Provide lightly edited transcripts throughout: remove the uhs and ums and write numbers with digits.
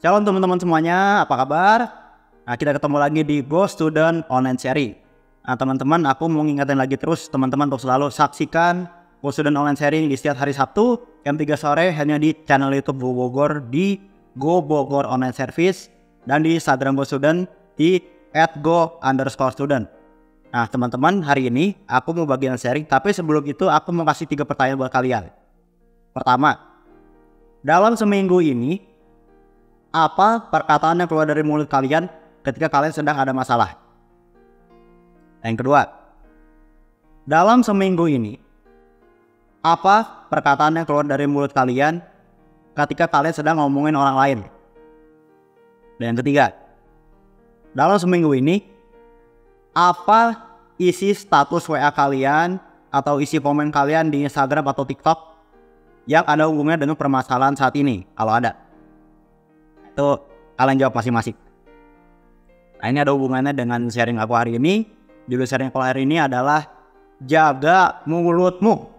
Shalom teman-teman semuanya, apa kabar? Nah, kita ketemu lagi di Go Student Online Sharing. Nah teman-teman, aku mau ngingetin lagi terus teman-teman untuk selalu saksikan Go Student Online Sharing di setiap hari Sabtu jam 3 sore hanya di channel YouTube Go Bogor di Go Bogor Online Service dan di Instagram Go Student di @go_student. Nah teman-teman, hari ini aku mau bagian sharing, tapi sebelum itu aku mau kasih 3 pertanyaan buat kalian. Pertama, dalam seminggu ini, apa perkataan yang keluar dari mulut kalian ketika kalian sedang ada masalah? Yang kedua, dalam seminggu ini, apa perkataan yang keluar dari mulut kalian ketika kalian sedang ngomongin orang lain? Dan yang ketiga, dalam seminggu ini, apa isi status WA kalian atau isi komen kalian di Instagram atau TikTok yang ada hubungannya dengan permasalahan saat ini? Kalau ada, itu kalian jawab masing-masing. Nah, ini ada hubungannya dengan sharing aku hari ini. Judul sharing aku hari ini adalah jaga mulutmu.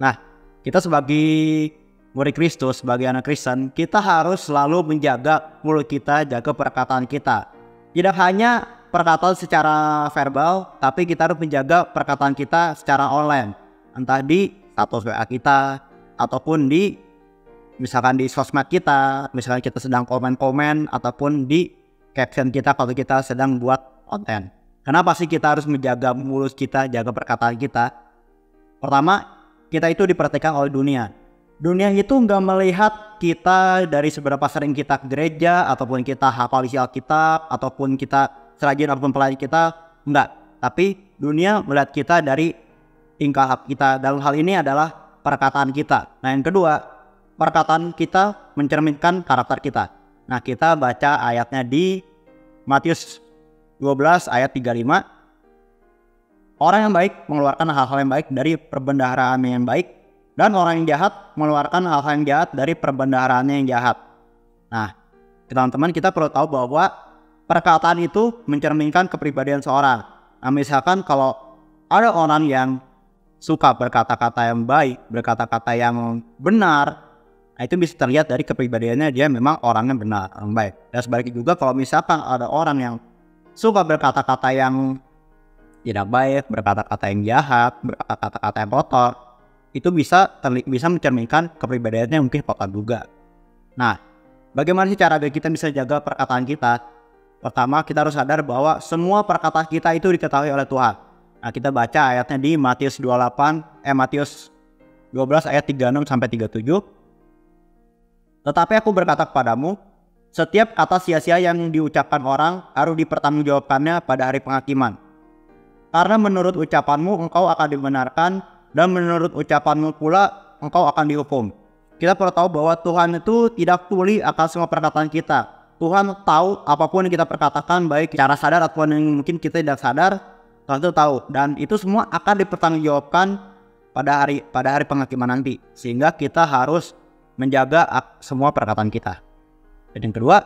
Nah, kita sebagai murid Kristus, sebagai anak Kristen, kita harus selalu menjaga mulut kita, jaga perkataan kita. Tidak hanya perkataan secara verbal, tapi kita harus menjaga perkataan kita secara online. Entah di status WA kita, ataupun di misalkan di sosmed kita, misalkan kita sedang komen-komen, ataupun di caption kita kalau kita sedang buat konten. Kenapa sih kita harus menjaga mulut kita, jaga perkataan kita? Pertama, kita itu diperhatikan oleh dunia. Dunia itu nggak melihat kita dari seberapa sering kita ke gereja, ataupun kita hafal isi Alkitab, ataupun kita serajin apapun pelayan kita, enggak. Tapi dunia melihat kita dari tingkah laku kita. Dalam hal ini adalah perkataan kita. Nah yang kedua, perkataan kita mencerminkan karakter kita. Nah kita baca ayatnya di Matius 12 ayat 35. Orang yang baik mengeluarkan hal-hal yang baik dari perbendaharaan yang baik, dan orang yang jahat mengeluarkan hal-hal yang jahat dari perbendaharaannya yang jahat. Nah teman-teman, kita perlu tahu bahwa perkataan itu mencerminkan kepribadian seorang. Nah misalkan kalau ada orang yang suka berkata-kata yang baik, berkata-kata yang benar, nah itu bisa terlihat dari kepribadiannya, dia memang orangnya benar, orang baik. Dan sebaliknya juga kalau misalkan ada orang yang suka berkata-kata yang tidak baik, berkata-kata yang jahat, berkata-kata yang kotor, itu bisa mencerminkan kepribadiannya mungkin kotor juga. Nah, bagaimana sih cara kita bisa jaga perkataan kita? Pertama, kita harus sadar bahwa semua perkataan kita itu diketahui oleh Tuhan. Nah, kita baca ayatnya di Matius 12 ayat 36 sampai 37. Tetapi aku berkata kepadamu, setiap kata sia-sia yang diucapkan orang harus dipertanggungjawabkannya pada hari penghakiman. Karena menurut ucapanmu engkau akan dibenarkan, dan menurut ucapanmu pula engkau akan dihukum. Kita perlu tahu bahwa Tuhan itu tidak peduli akan semua perkataan kita. Tuhan tahu apapun yang kita perkatakan, baik secara sadar ataupun yang mungkin kita tidak sadar, Tuhan itu tahu. Dan itu semua akan dipertanggungjawabkan pada hari penghakiman nanti. Sehingga kita harus menjaga semua perkataan kita. Dan yang kedua,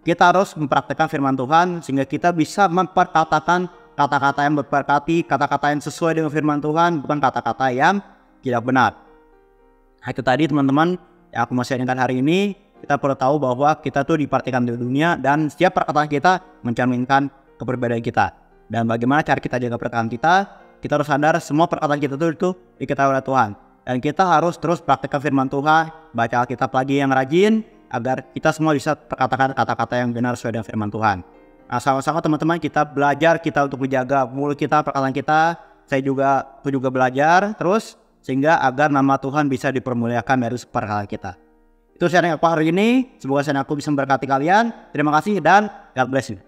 kita harus mempraktikkan firman Tuhan sehingga kita bisa memperkatakan kata-kata yang berberkati, kata-kata yang sesuai dengan firman Tuhan, bukan kata-kata yang tidak benar. Nah, itu tadi teman-teman yang aku mau sharingkan hari ini. Kita perlu tahu bahwa kita tuh diperhatikan di dunia, dan setiap perkataan kita mencerminkan kepribadian kita. Dan bagaimana cara kita jaga perkataan kita? Kita harus sadar semua perkataan kita itu diketahui oleh Tuhan. Dan kita harus terus praktikkan firman Tuhan, baca Alkitab lagi yang rajin, agar kita semua bisa perkatakan kata-kata yang benar sesuai dengan firman Tuhan. Nah sama-sama teman-teman, kita belajar kita untuk menjaga mulut kita, perkataan kita. Aku juga belajar terus, sehingga agar nama Tuhan bisa dipermuliakan dari perkataan kita. Itu sharing aku hari ini. Semoga sharing aku bisa memberkati kalian. Terima kasih dan God bless you.